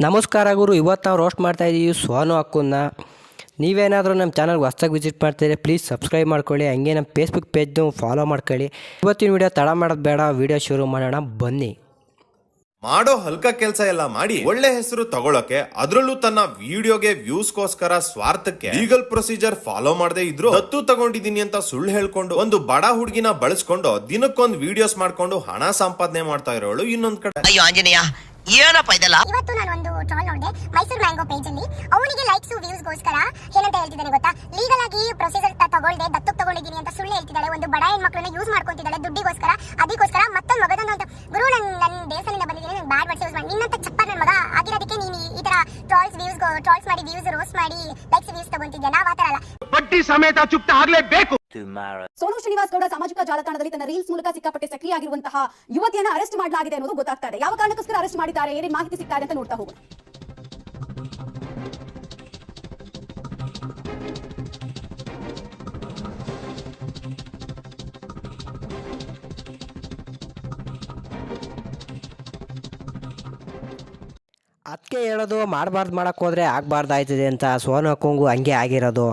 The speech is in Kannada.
ನಮಸ್ಕಾರ ಗುರು. ಇವತ್ತು ನಾವು ರೋಸ್ಟ್ ಮಾಡ್ತಾಯಿದ್ದೀವಿ ಸೋನು ಅಕ್ಕನ್ನ. ನೀವೇನಾದರೂ ನಮ್ಮ ಚಾನಲ್ಗೆ ಹೊಸ್ದಾಗಿ ವಿಸಿಟ್ ಮಾಡ್ತಿದ್ರೆ ಪ್ಲೀಸ್ ಸಬ್ಸ್ಕ್ರೈಬ್ ಮಾಡ್ಕೊಳ್ಳಿ. ಹಂಗೆ ನಮ್ಮ ಫೇಸ್ಬುಕ್ ಪೇಜ್ನು ಫಾಲೋ ಮಾಡ್ಕೊಳ್ಳಿ. ಇವತ್ತಿನ ವಿಡಿಯೋ ತಡ ಮಾಡೋದು ಬೇಡ, ವಿಡಿಯೋ ಶುರು ಮಾಡೋಣ ಬನ್ನಿ. ಮಾಡೋ ಹಲ್ಕ ಕೆಲಸ ಎಲ್ಲ ಮಾಡಿ ಒಳ್ಳೆ ಹೆಸರು ತಗೊಳಕ್ಕೆ, ಅದ್ರಲ್ಲೂ ತನ್ನ ವಿಡಿಯೋಗೆ ವ್ಯೂಸ್ಗೋಸ್ಕರ ಸ್ವಾರ್ಥಕ್ಕೆ ಲೀಗಲ್ ಪ್ರೊಸೀಜರ್ ಫಾಲೋ ಮಾಡದೆ ಇದ್ರು ದತ್ತು ತಗೊಂಡಿದೀನಿ ಅಂತ ಸುಳ್ಳು ಹೇಳ್ಕೊಂಡು ಒಂದು ಬಡ ಹುಡುಗಿನ ಬಳಸ್ಕೊಂಡು ದಿನಕ್ಕೊಂದು ವಿಡಿಯೋಸ್ ಮಾಡ್ಕೊಂಡು ಹಣ ಸಂಪಾದನೆ ಮಾಡ್ತಾ ಇರೋಳು ಇನ್ನೊಂದ್ ಕಡೆ. ಅಯ್ಯೋ ಆಂಜನೇಯ, ಏನಪ್ಪ ಇದೆಲ್ಲ? ಇವತ್ತು ನಾನು ಒಂದು ಟ್ರಾಲ್ ನೋಡಿದೆ ಮೈಸೂರು ಮ್ಯಾಂಗೋ ಪೇಜ್ ಅಲ್ಲಿ. ಅವನಿಗೆ ಲೈಕ್ಸ್ ವ್ಯೂಸ್ ಗೋಸ್ಕರ ಏನಂತ ಹೇಳ್ತಿದ್ದಾನೆ ಗೊತ್ತಾ? ಲೀಗಲ್ ಆಗಿ ಪ್ರೊಸೀಜರ್ ತಗೊಳ್ದೆ ದತ್ತಕ್ಕೆ ತಗೊಂಡಿದ್ದೀನಿ ಅಂತ ಸುಳ್ಳು ಹೇಳ್ತಿದ್ದಾಳೆ. ಒಂದು ಬಡ ಹೆಣ್ಮಕ್ಳನ್ನ ಯೂಸ್ ಮಾಡ್ಕೊಂತಿದ್ದಾಳೆ ದುಡ್ಡಿಗೋಸ್ಕರ. ಅದಕ್ಕೋಸ್ಕರ ಮತ್ತೊಂದು ಮಗದೊಂದು ಅಂತ ಗುರು, ನನ್ನ ದೇವಸ್ಥಾನದಿಂದ ಬಂದಿದ್ದೀನಿ, ನಾನು ಬ್ಯಾಡ್ ವರ್ಡ್ಸ್ ಯೂಸ್ ಮಾಡಿ ನಿನ್ನಂತ ಚಪ್ಪ ನನ್ನ ಮಗ ಆಗಿರೋದಕ್ಕೆ ನೀನು ಈ ತರ ಟ್ರಾಲ್ಸ್ ಮಾಡಿ ವ್ಯೂಸ್ ರೋಸ್ಟ್ ಮಾಡಿ ಲೈಕ್ಸ್ ವ್ಯೂಸ್ ತಗೊಂತಿದ್ಯಾ. ನಾವು ಆ ತರ ಅಲ್ಲ, ಪಟ್ಟಿ ಸಮೇತ ಚುಕ್ತ ಆಗ್ಲೇಬೇಕು. ಸೋನು ಶ್ರೀನಿವಾಸ್ ಗೌಡ ಸಾಮಾಜಿಕ ಜಾಲತಾಣದಲ್ಲಿ ತನ್ನ ರೀಲ್ಸ್ ಮೂಲಕ ಸಿಕ್ಕಾಪಟ್ಟೆ ಸಕ್ರಿಯ ಆಗಿರುವಂತಹ ಯುವತಿಯನ್ನ ಅರೆಸ್ಟ್ ಮಾಡಲಾಗಿದೆ ಅನ್ನೋದು ಗೊತ್ತಾಗ್ತಾ ಇದೆ. ಯಾವ ಕಾರಣಕ್ಕೋಸ್ಕರ ಅರೆಸ್ಟ್ ಮಾಡಿದ್ದಾರೆ, ಏನೇನು ಮಾಹಿತಿ ಸಿಗ್ತಾ ಇದೆ ಅಂತ ನೋಡ್ತಾ ಹೋಗೋಣ. ಅದಕ್ಕೆ ಹೇಳೋದು, ಮಾಡಬಾರ್ದು ಮಾಡೋಕ್ಕೆ ಹೋದರೆ ಆಗಬಾರ್ದು ಆಯ್ತದೆ ಅಂತ. ಸೋನು ಅಕ್ಕಂಗೂ ಹಂಗೆ ಆಗಿರೋದು.